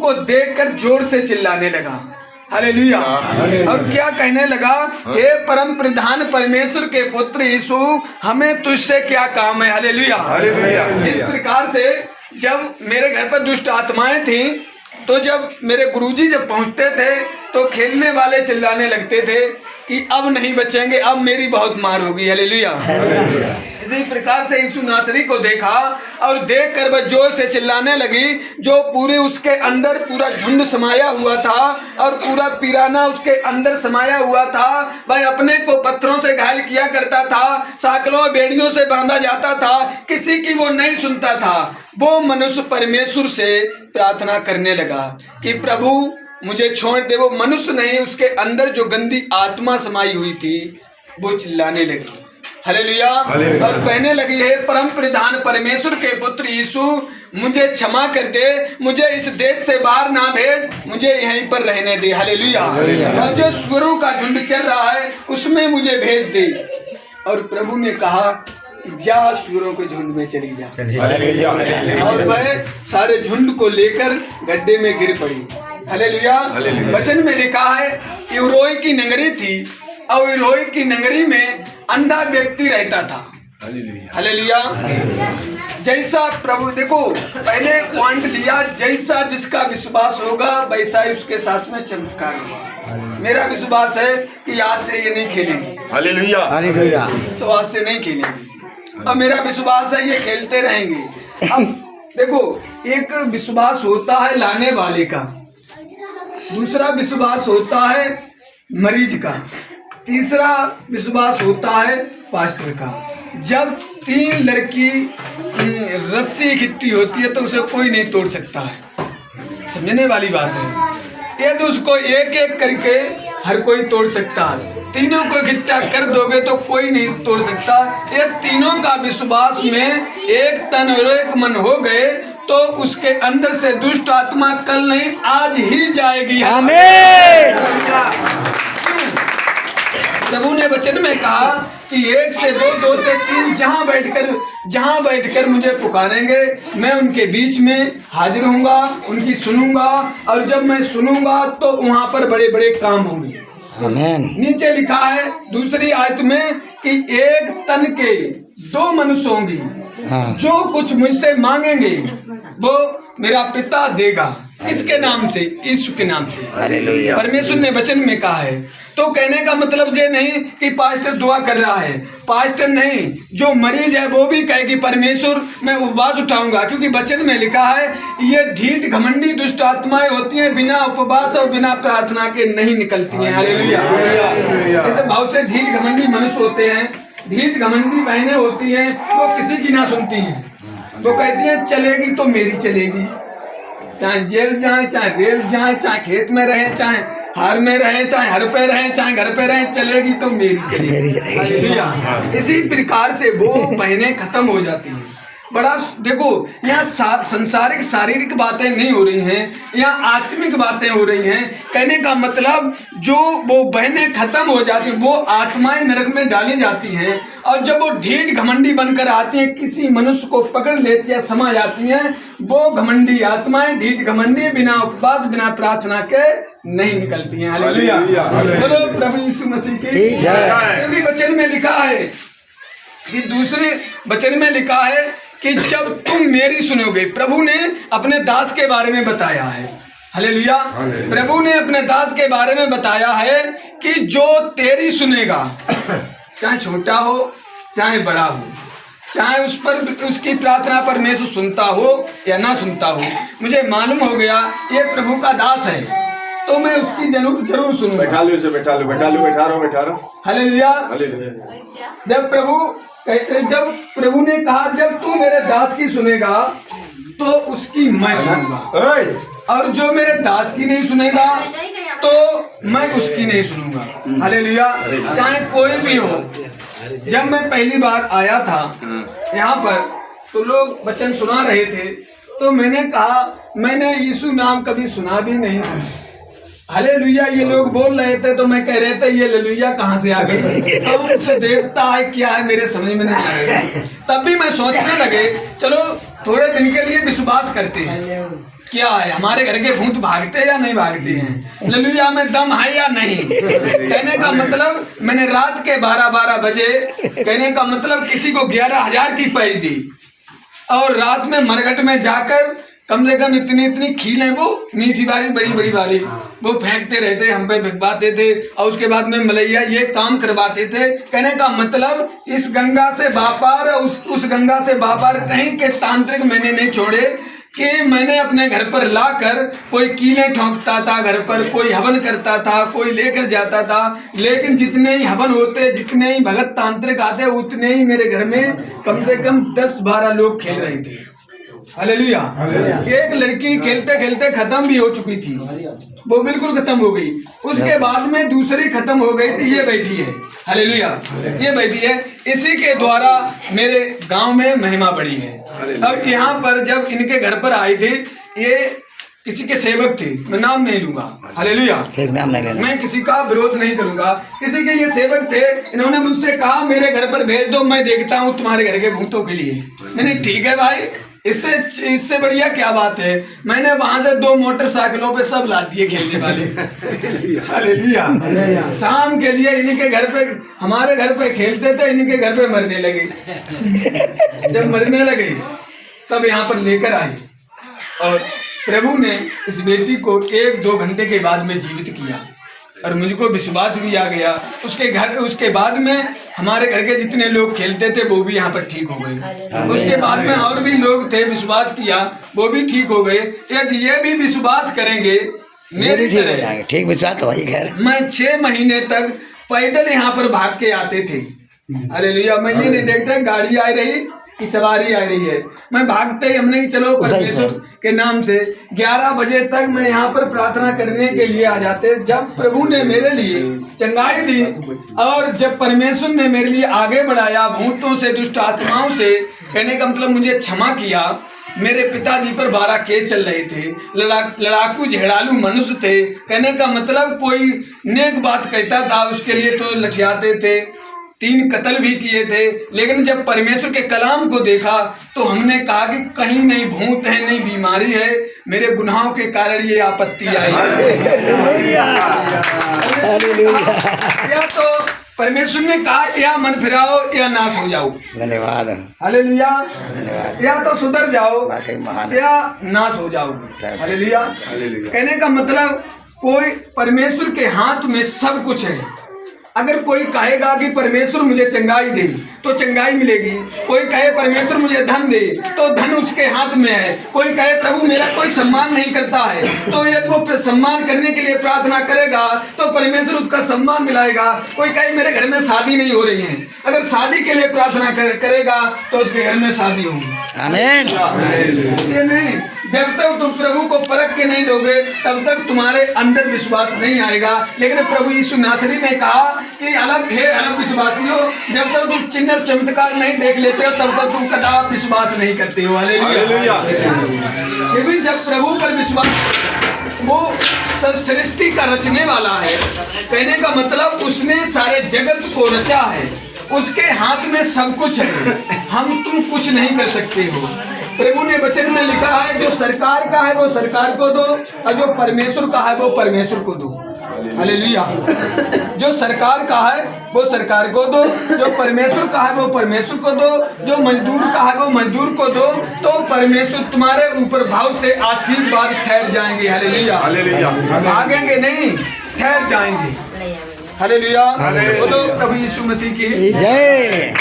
को देखकर जोर से चिल्लाने लगा। हालेलुया। और क्या कहने लगा, हे परम प्रधान परमेश्वर के पुत्र यीशु, हमें तुझसे क्या काम है। हालेलुया। इस प्रकार से जब मेरे घर पर दुष्ट आत्माएं थी, तो जब मेरे गुरुजी जब पहुंचते थे तो खेलने वाले चिल्लाने लगते थे कि अब नहीं बचेंगे, अब मेरी बहुत मार होगी। हालेलुया। इसी प्रकार से यीशु नासरी को देखा और देखकर वह जोर से चिल्लाने लगी, जो पूरे उसके अंदर पूरा झुंड समाया हुआ था और पूरा पिराना उसके अंदर समाया हुआ था। वह अपने को पत्थरों से घायल किया करता था, साकलों बेड़ियों से बांधा जाता था, किसी की वो नहीं सुनता था। वो मनुष्य परमेश्वर से प्रार्थना करने लगा कि प्रभु मुझे छोड़ दे। वो मनुष्य नहीं, उसके अंदर जो गंदी आत्मा समाई हुई थी वो चिल्लाने लगी। हालेलुया। और कहने लगी, है परम प्रधान परमेश्वर के पुत्र यीशु, मुझे क्षमा कर दे, मुझे इस देश से बाहर ना भेज, मुझे यहीं पर रहने दे। हालेलुया। और जो सुअरों का झुंड चल रहा है उसमें मुझे भेज दे। और प्रभु ने कहा, जा सुअरों के झुंड में चली जा। और वह सारे झुंड को लेकर गड्ढे में गिर पड़ी। हालेलुया। वचन में लिखा है कि इरोई की नगरी थी और इरोई की नगरी में अंधा व्यक्ति रहता था। हालेलुया। जैसा प्रभु, देखो पहले पॉइंट लिया, जैसा जिसका विश्वास होगा वैसा ही उसके साथ में चमत्कार होगा। मेरा विश्वास है कि आज से ये नहीं खेलेंगे। हालेलुया। हालेलुया। तो आज से नहीं खेलेंगे। अब मेरा विश्वास है ये खेलते रहेंगे। अब देखो, एक विश्वास होता है लाने वाले का, दूसरा विश्वास होता है मरीज का, तीसरा विश्वास होता है पास्टर का। जब 3 लड़की रस्सी इकट्ठी होती है तो उसे कोई नहीं तोड़ सकता है। समझने वाली बात है। ये तो उसको एक एक करके हर कोई तोड़ सकता है। तीनों को इकट्ठा कर दोगे तो कोई नहीं तोड़ सकता। ये तीनों का विश्वास में एक तन और एक मन हो गए तो उसके अंदर से दुष्ट आत्मा कल नहीं आज ही जाएगी। आमीन। प्रभु ने वचन में कहा कि 1 से 2, 2 से 3 जहां बैठकर मुझे पुकारेंगे, मैं उनके बीच में हाजिर होऊंगा, उनकी सुनूंगा, और जब मैं सुनूंगा तो वहां पर बड़े बड़े काम होंगे। आमीन। नीचे लिखा है दूसरी आयत में कि 1 तन के 2 मनुष्य होंगे। जो कुछ मुझसे मांगेंगे वो मेरा पिता देगा। इसके नाम से, यीशु के नाम से। हालेलुया। परमेश्वर ने वचन में कहा है। तो कहने का मतलब ये नहीं कि पास्टर दुआ कर रहा है, पास्टर नहीं, जो मरीज है वो भी कहे कि परमेश्वर मैं उपवास उठाऊंगा, क्योंकि वचन में लिखा है ये ढीठ घमंडी दुष्ट आत्माएं होती हैं, बिना उपवास और बिना प्रार्थना के नहीं निकलती हैं। हालेलुया। ऐसे बहुत से ढीठ घमंडी मनुष्य होते हैं, ढीठ घमंडी बहनें होती हैं, वो किसी की ना सुनती हैं। वो कहती हैं चलेगी तो मेरी चलेगी, चाहे जेल जाए, चाहे रेल जाए, चाहे खेत में रहे, चाहे हार में रहे, चाहे हर पे रहे, चाहे घर पे रहे, चलेगी तो मेरी चलेगी। इसी प्रकार से वो बहनें खत्म हो जाती हैं। बड़ा देखो, यहाँ संसारिक शारीरिक बातें नहीं हो रही हैं, यहाँ आत्मिक बातें हो रही हैं। कहने का मतलब जो वो बहनें खत्म हो जाती, वो आत्माएं नरक में डाली जाती हैं, और जब वो ढीठ घमंडी बनकर आती हैं, किसी मनुष्य को पकड़ लेती है, समा जाती हैं, वो घमंडी आत्माएं ढीठ घमंडी बिना उपवास बिना प्रार्थना के नहीं निकलती हैं। हालेलुया। बोलो प्रभु यीशु मसीह की। वचन में लिखा है कि दूसरे वचन में लिखा है कि जब तुम मेरी सुनोगे, प्रभु ने अपने दास के बारे में बताया है। हालेलुया। प्रभु ने अपने दास के बारे में बताया है कि जो तेरी सुनेगा, चाहे छोटा हो चाहे बड़ा हो, चाहे उस पर उसकी प्रार्थना परमेश्वर सुनता हो या ना सुनता हो, मुझे मालूम हो गया ये प्रभु का दास है तो मैं उसकी जरूर सुनूंगा। बैठा लो। हालेलुया। जब प्रभु ने कहा जब तू मेरे दास की सुनेगा तो उसकी मैं सुनूंगा, और जो मेरे दास की नहीं सुनेगा तो मैं उसकी नहीं सुनूंगा। हालेलुया। चाहे कोई भी हो। जब मैं पहली बार आया था यहाँ पर तो लोग वचन सुना रहे थे, तो मैंने कहा मैंने यीशु नाम कभी सुना भी नहीं। हालेलुया ये लोग बोल रहे थे तो मैं कह रहे थे ये हालेलुया कहाँ से आ गई, अब उससे देवता है क्या है मेरे समझ में नहीं आएगा। तब भी मैं सोचने लगे चलो थोड़े दिन के लिए विश्वास करते हैं। क्या है, हमारे घर के भूत भागते हैं या नहीं भागते हैं, हालेलुया में दम है या नहीं। कहने का मतलब मैंने रात के 12 बजे, कहने का मतलब किसी को 11,000 की पैज दी, और रात में मरघट में जाकर कम से कम इतनी खील है वो मीठी वाली बड़ी वाली, वो फेंकते रहते, हम पे भिगवाते थे, और उसके बाद में मलैया ये काम करवाते थे। कहने का मतलब इस गंगा से बापार, उस गंगा से बापार कहीं के तांत्रिक मैंने नहीं छोड़े कि मैंने अपने घर पर लाकर कोई कीलें ठोंकता था, घर पर कोई हवन करता था, कोई लेकर जाता था, लेकिन जितने ही हवन होते, जितने ही भगत तांत्रिक आते, उतने ही मेरे घर में कम से कम 10-12 लोग खेल रहे थे। हालेलुया। एक लड़की खेलते खेलते खत्म भी हो चुकी थी, वो बिल्कुल खत्म हो गई। उसके बाद में दूसरी खत्म हो गई थी, ये बैठी है, हालेलुया, ये बैठी है। इसी के द्वारा मेरे गांव में महिमा बढ़ी है। अब यहाँ पर जब इनके घर पर आए थे, ये किसी के सेवक थे, मैं नाम नहीं लूंगा, हालेलुया, नाम नहीं लेना, मैं किसी का विरोध नहीं करूंगा, किसी के ये सेवक थे। इन्होंने मुझसे कहा मेरे घर पर भेज दो, मैं देखता हूँ तुम्हारे घर के भूतों के लिए। मैंने ठीक है भाई, इससे बढ़िया क्या बात है। मैंने वहां से 2 मोटरसाइकिलों पे सब ला दिए खेलने वाले, हालेलुया। शाम के लिए इनके घर पे, हमारे घर पे खेलते थे, इनके घर पे मरने लगे। जब मरने लगे तब यहाँ पर लेकर आए, और प्रभु ने इस बेटी को 1-2 घंटे के बाद में जीवित किया, और मुझको विश्वास भी आ गया। उसके बाद में हमारे घर के जितने लोग खेलते थे वो भी यहाँ पर ठीक हो गए। उसके बाद में और भी लोग थे, विश्वास किया, वो भी ठीक हो गए। एक ये भी विश्वास करेंगे मेरी तरह, ठीक विश्वास तो वही खैर। मैं 6 महीने तक पैदल यहाँ पर भाग के आते थे, हालेलुया। मैं ये नहीं देखता गाड़ी आ रही की सवारी आ रही है, मैं भागते ही, हमने चलो परमेश्वर के नाम से 11 बजे तक मैं यहाँ पर प्रार्थना करने के लिए आ जाते। जब प्रभु ने मेरे लिए चंगाई दी, और जब परमेश्वर ने मेरे लिए आगे बढ़ाया, भूतों से, दुष्ट आत्माओं से, कहने का मतलब मुझे क्षमा किया। मेरे पिताजी पर 12 केस चल रहे थे, लड़ाकू झेड़ालू मनुष्य थे, कहने का मतलब कोई नेक बात कहता था उसके लिए तो लठियाते थे, 3 कत्ल भी किए थे। लेकिन जब परमेश्वर के कलाम को देखा तो हमने कहा कि कहीं नहीं भूत है, नहीं बीमारी है, मेरे गुनाहों के कारण ये आपत्ति आई। या तो परमेश्वर ने कहा या मन फिराओ या नाश हो जाओ, धन्यवाद, हालेलुया, या तो सुधर जाओ या नाश हो जाओ, हालेलुया। कहने का मतलब कोई परमेश्वर के हाथ में सब कुछ है। अगर कोई कहेगा कि परमेश्वर मुझे चंगाई दे तो चंगाई मिलेगी, कोई कहे परमेश्वर मुझे धन दे तो धन उसके हाथ में है, कोई कहे प्रभु मेरा कोई सम्मान नहीं करता है तो यदि वो सम्मान करने के लिए प्रार्थना करेगा तो परमेश्वर उसका सम्मान मिलाएगा। कोई कहे मेरे घर में शादी नहीं हो रही है, अगर शादी के लिए प्रार्थना करेगा तो उसके घर में शादी होगी। आमीन। ये नहीं, जब तक तुम प्रभु को परख के नहीं दोगे तब तक तुम्हारे अंदर विश्वास नहीं आएगा। लेकिन प्रभु यीशु नासरी ने कहा कि अलग है अलग विश्वासियों, जब तक तुम चिन्ह और चमत्कार नहीं देख लेते हो तब तक तुम कदापि विश्वास नहीं करते हो, हालेलुया। क्योंकि जब प्रभु पर विश्वास, वो सब सृष्टि का रचने वाला है, कहने का मतलब उसने सारे जगत को रचा है, उसके हाथ में सब कुछ है, हम तुम कुछ नहीं कर सकते हो। प्रभु ने वचन में लिखा है जो सरकार का है वो सरकार को दो, और जो परमेश्वर का है वो परमेश्वर को दो, हालेलुया। जो सरकार का है वो सरकार को दो, जो परमेश्वर का है वो परमेश्वर को दो, जो मजदूर का है वो मजदूर को दो, तो परमेश्वर तुम्हारे ऊपर भाव से आशीर्वाद ठहर जाएंगे, हालेलुया। भागेंगे नहीं, ठहर जाएंगे, हालेलुया। बोलो प्रभु यीशु मसीह की जय।